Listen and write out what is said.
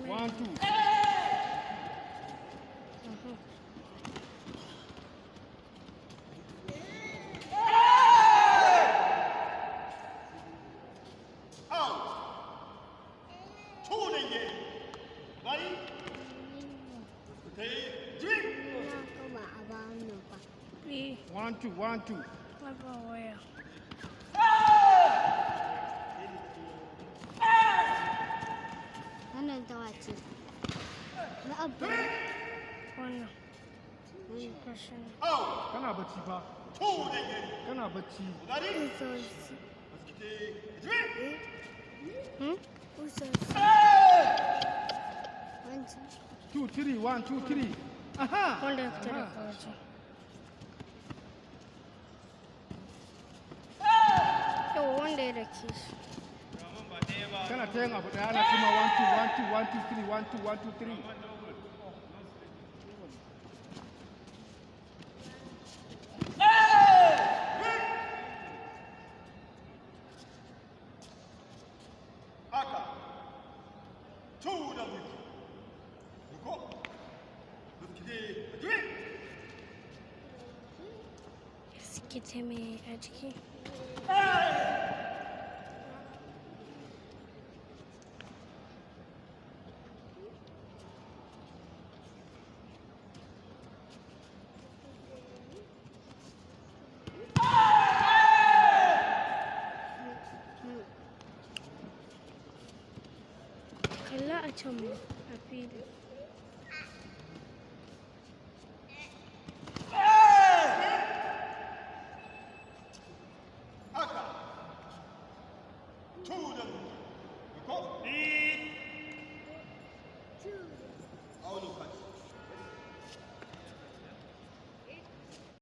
1, 2. One, two, 1, 2. Wannan ta wace? Na abu. Wannan. Kana bacci fa. Kana bacci. Usosi. Usosi. 2, 3, 1, 2, 3. Aha! Wanda ya fita daga waje. Yau wanda ya dake shi. Kana ta yin abu ɗaya ana cima 1, 2, 1, 2, 1, 2, 3, 1, 2, 1, 2, 3. Sikite mai a jiki. Kalla a can mu a fili. Out of